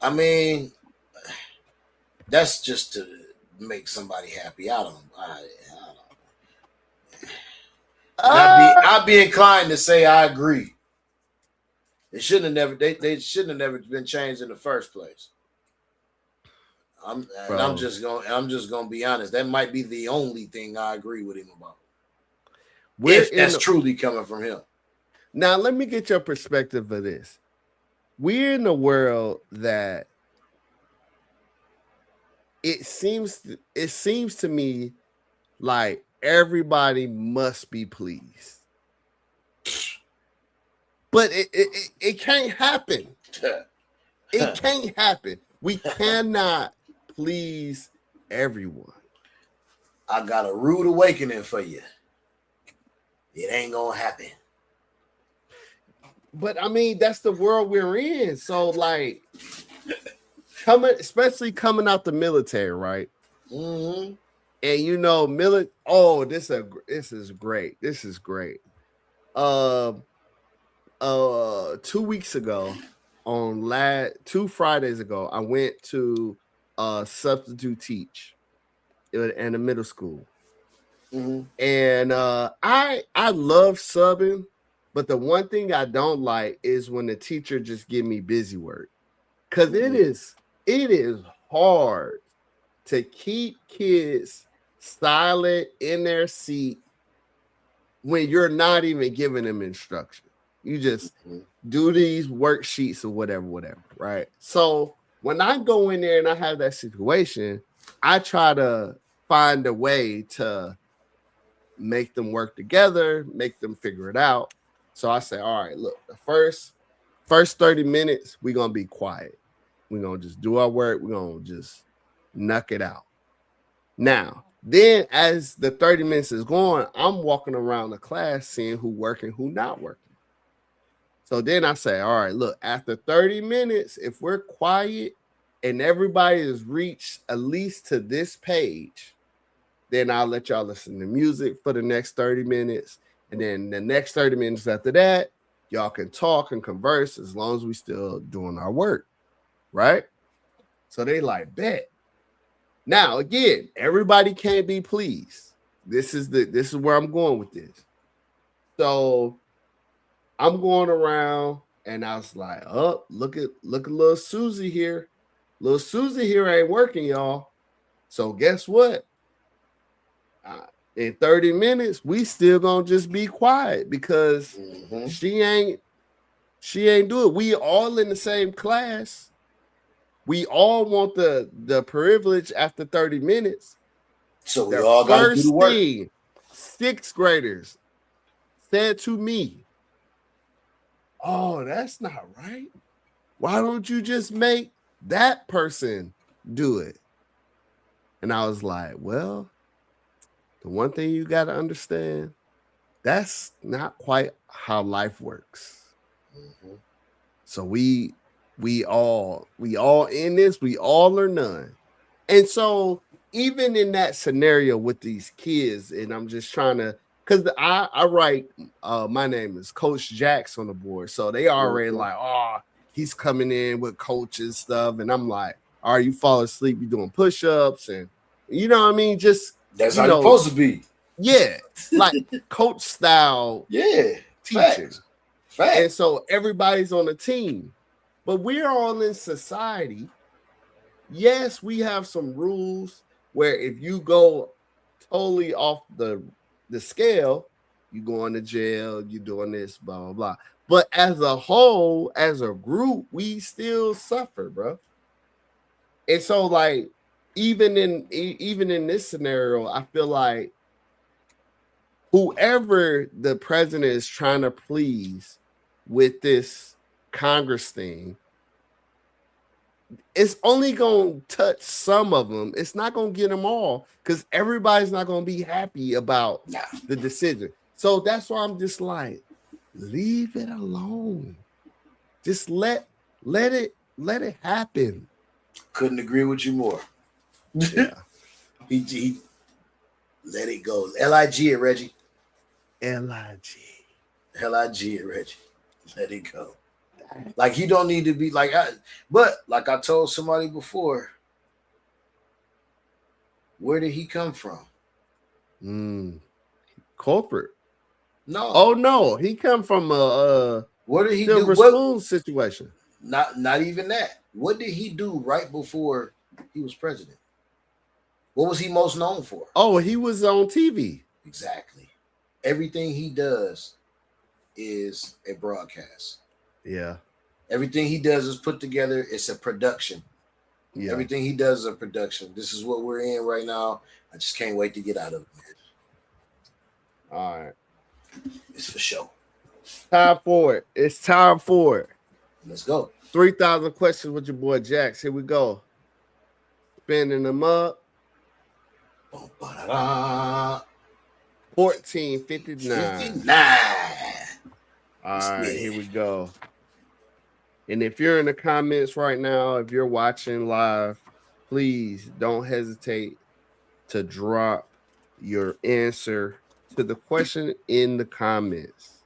I mean, that's just to make somebody happy. I don't. And I'd be inclined to say I agree. They shouldn't have never. They shouldn't have never been changed in the first place. I'm just gonna be honest. That might be the only thing I agree with him about. If that's truly coming from him. Now, let me get your perspective of this. We're in a world that it seems to me like everybody must be pleased. But it can't happen. It can't happen. We cannot please everyone. I got a rude awakening for you. It ain't gonna happen. But I mean, that's the world we're in. So, like, especially coming out the military, right? Mm-hmm. And you know, this is great. This is great. 2 weeks ago, on 2 Fridays ago, I went to substitute teach in a middle school. Mm-hmm. And I love subbing, but the one thing I don't like is when the teacher just give me busy work. Because it is hard to keep kids silent in their seat when you're not even giving them instruction. You just do these worksheets or whatever, right? So when I go in there and I have that situation, I try to find a way to make them work together, make them figure it out. So I say, all right, look, the first 30 minutes, we're going to be quiet. We're going to just do our work. We're going to just knock it out. Now, then as the 30 minutes is going, I'm walking around the class seeing who working, who not working. So then I say, all right, look, after 30 minutes, if we're quiet and everybody has reached at least to this page, then I'll let y'all listen to music for the next 30 minutes. And then the next 30 minutes after that, y'all can talk and converse as long as we still doing our work. Right? So they like, bet. Now, again, everybody can't be pleased. This is where I'm going with this. So I'm going around and I was like, oh, look at little Susie here. Little Susie here ain't working, y'all. So guess what? In 30 minutes, we still gonna just be quiet because she ain't do it. We all in the same class. We all want the privilege after 30 minutes. So we all got to do the work. Thing, 6th graders said to me, oh, that's not right. Why don't you just make that person do it? And I was like, well, the one thing you got to understand, that's not quite how life works. Mm-hmm. So we all in this, we all or none. And so even in that scenario with these kids, and I'm just trying to, because I write, my name is Coach Jax on the board. So they already like, oh, he's coming in with coaches stuff. And I'm like, all right, you fall asleep, you doing push-ups, and you know what I mean? Just that's how you're supposed to be. Yeah, like coach style. Yeah, teaching. Facts. And so everybody's on a team, but we're all in society. Yes, we have some rules where if you go totally off the scale, you going to jail, you doing this, blah, blah, blah. But as a whole, as a group, we still suffer, bro. And so, like, even in this scenario, I feel like whoever the president is trying to please with this Congress thing, it's only gonna touch some of them. It's not gonna get them all because everybody's not gonna be happy about Nah, the decision. So that's why I'm just like, leave it alone. Just let it happen. couldn't agree with you more. Yeah. He let it go. Lig it, Reggie. Lig. Lig it, Reggie. Let it go. Like he don't need to be like. But like I told somebody before, where did he come from? Corporate. No. Oh no, he come from a What did he do? silver What? spoon situation. Not even that. What did he do right before he was president? What was he most known for? Oh, he was on TV. Exactly. Everything he does is a broadcast. Yeah. Everything he does is put together. It's a production. Yeah. Everything he does is a production. This is what we're in right now. I just can't wait to get out of it, man. All right. It's for sure. Time for it. It's time for it. Let's go. 3,000 questions with your boy Jax. Here we go. Spinning them up. 1459. 59. All right, here we go. And if you're in the comments right now, if you're watching live, please don't hesitate to drop your answer to the question in the comments.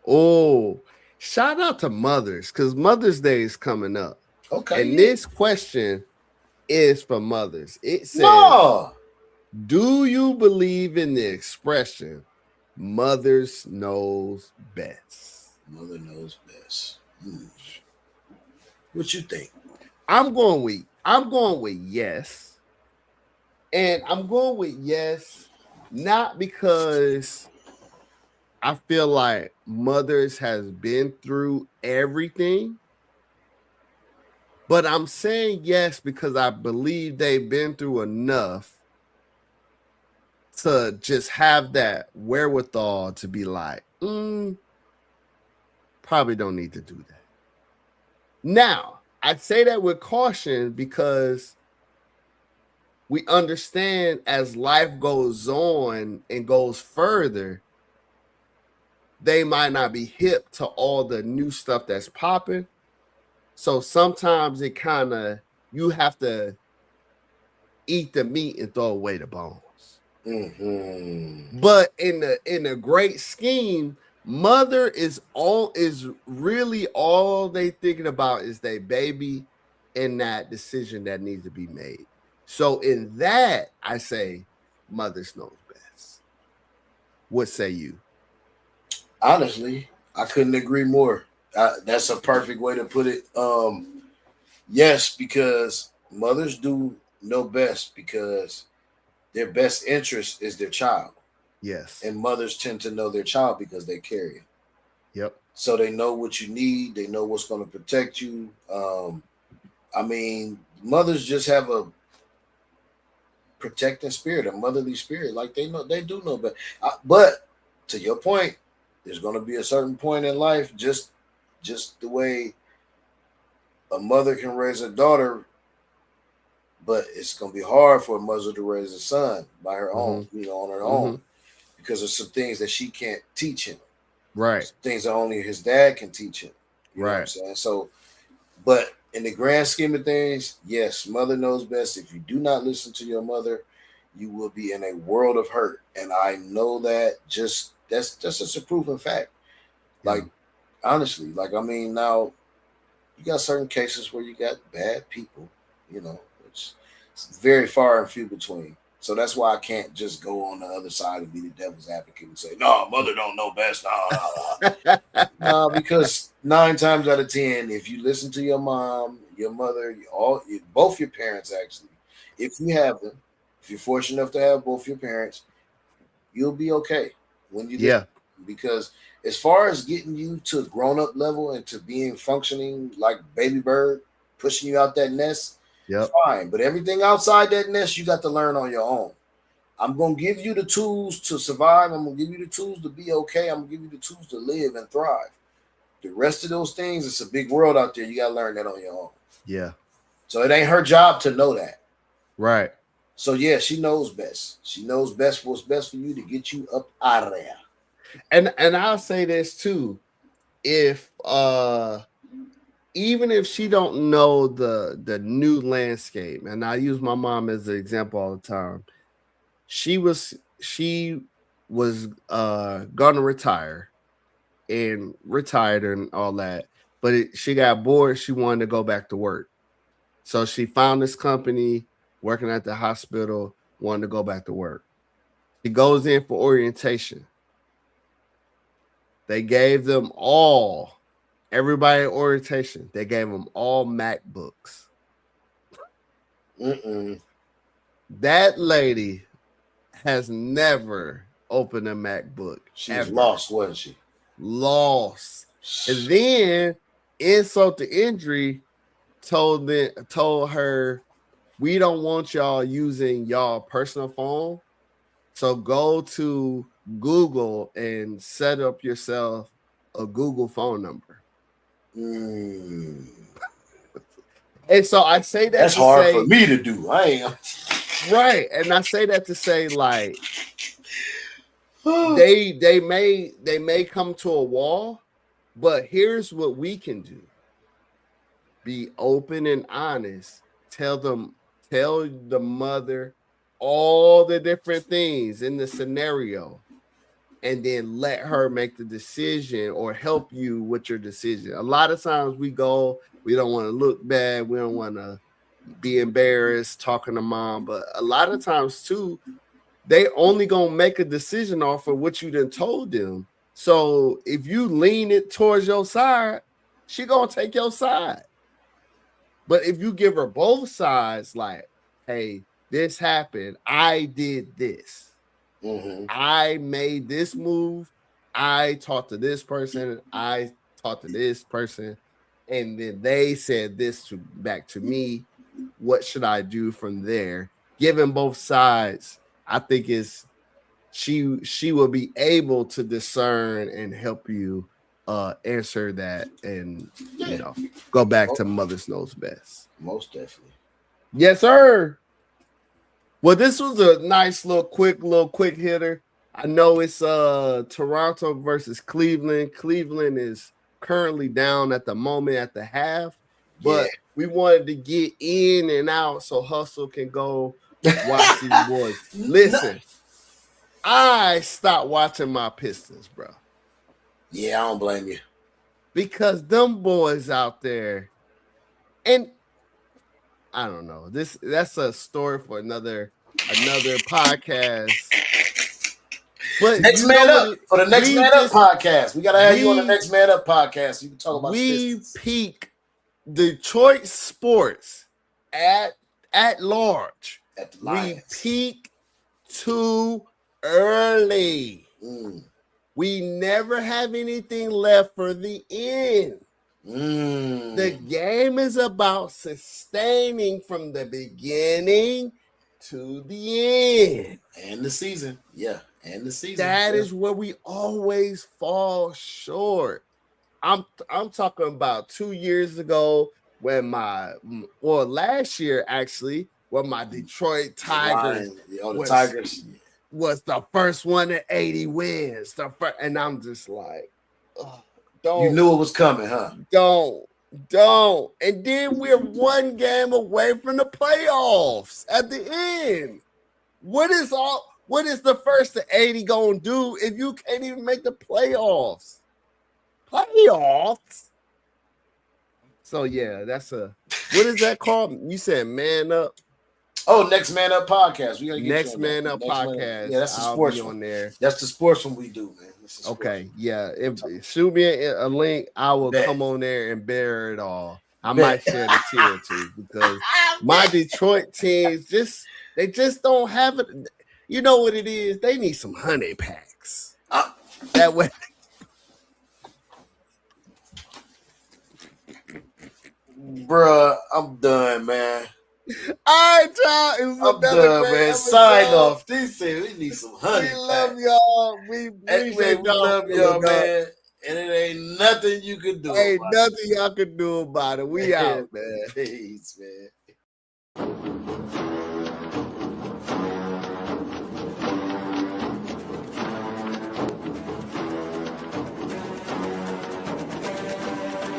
Oh, shout out to mothers because Mother's Day is coming up. Okay. And this question is for mothers. It says, No. do you believe in the expression, mothers knows best? Mother knows best. What you think? I'm going with yes. And I'm going with yes, not because I feel like mothers has been through everything, but I'm saying yes because I believe they've been through enough to just have that wherewithal to be like, probably don't need to do that. Now, I say that with caution because we understand as life goes on and goes further, they might not be hip to all the new stuff that's popping. So sometimes it kind of, you have to eat the meat and throw away the bones. Mm-hmm. But in the great scheme, mother is really all they thinking about is their baby and that decision that needs to be made. So in that, I say mothers knows best. What say you? Honestly, I couldn't agree more. That's a perfect way to put it. Yes, because mothers do know best because their best interest is their child. Yes. And mothers tend to know their child because they carry it. Yep. So they know what you need. They know what's going to protect you. I mean, mothers just have a protecting spirit, a motherly spirit. Like they do know. But to your point, there's going to be a certain point in life, just the way a mother can raise a daughter, but it's going to be hard for a mother to raise a son by her own, on her own, because there's some things that she can't teach him. Right. Some things that only his dad can teach him. You know what I'm saying? So, but in the grand scheme of things, yes, mother knows best. If you do not listen to your mother, you will be in a world of hurt. And I know that that's just a proven fact. Like, honestly, I mean, now you got certain cases where you got bad people, which is very far and few between. So that's why I can't just go on the other side and be the devil's advocate and say, no, mother don't know best. No, because 9 times out of 10, if you listen to your mom, your mother, both your parents, actually, if you have them, if you're fortunate enough to have both your parents, you'll be okay when you listen. Because as far as getting you to grown up level and to being functioning like baby bird, pushing you out that nest, fine. But everything outside that nest, you got to learn on your own. I'm going to give you the tools to survive. I'm going to give you the tools to be okay. I'm going to give you the tools to live and thrive. The rest of those things, it's a big world out there. You gotta learn that on your own. Yeah. So it ain't her job to know that. Right. So yeah, she knows best. She knows best what's best for you to get you up out of there. And I'll say this too. If even if she don't know the new landscape, and I use my mom as an example all the time, she was gonna retire and retired and all that, but she got bored. She wanted to go back to work, so she found this company working at the hospital, wanted to go back to work. She goes in for orientation. They gave them all, everybody at orientation, they gave them all MacBooks. That lady has never opened a MacBook. She's lost, wasn't she? Lost. And then, insult to injury, told her, we don't want y'all using y'all personal phone. So go to Google and set up yourself a Google phone number. And so I say that's hard for me to do. I ain't right. And I say that to say, like, they may come to a wall, but here's what we can do. Be open and honest. Tell the mother all the different things in the scenario, and then let her make the decision or help you with your decision. A lot of times we don't want to look bad. We don't want to be embarrassed talking to mom. But a lot of times too, they only going to make a decision off of what you done told them. So if you lean it towards your side, she going to take your side. But if you give her both sides, like, hey, this happened, I did this. I made this move. I talked to this person. I talked to this person. And then they said this back to me. What should I do from there? Given both sides, I think she will be able to discern and help you answer that and, go back to mother's knows best. Most definitely. Yes, sir. Well, this was a nice little quick hitter. I know it's Toronto versus Cleveland. Cleveland is currently down at the moment at the half, but we wanted to get in and out so Hustle can go watch these boys. Listen, I stopped watching my Pistons, bro. Yeah, I don't blame you. Because them boys out there, and I don't know. That's a story for another podcast. But Next Man Up for the Next Man Up podcast. We gotta have you on the Next Man Up podcast. You can talk about. We peak Detroit sports at large. At the Lions. We peak too early. We never have anything left for the end. The game is about sustaining from the beginning to the end. And the season. Yeah. And the season. That is where we always fall short. I'm talking about 2 years ago when last year actually, when my Detroit Tigers was the first one at 80 wins. And I'm just like, don't. You knew it was coming, huh? Don't. And then we're one game away from the playoffs at the end. What is the first to 80 gonna do if you can't even make the playoffs? So yeah, what is that called? You said Man Up. Oh, Next Man Up podcast. We gotta get Next Man Up podcast. Yeah, that's the sports one. There. That's the sports one we do, man. Okay, yeah. Shoot me a link. I will come on there and bear it all. I might share the tier too because my Detroit teams they just don't have it. You know what it is? They need some honey packs. That way. Bruh, I'm done, man. All right, y'all. It was I'm done, man. Sign off. They say we need some honey. We love y'all. We appreciate we love y'all, man. And it ain't nothing you can do Ain't about nothing y'all can do about it. We out, it. man. Peace, man.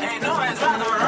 Ain't no man's rather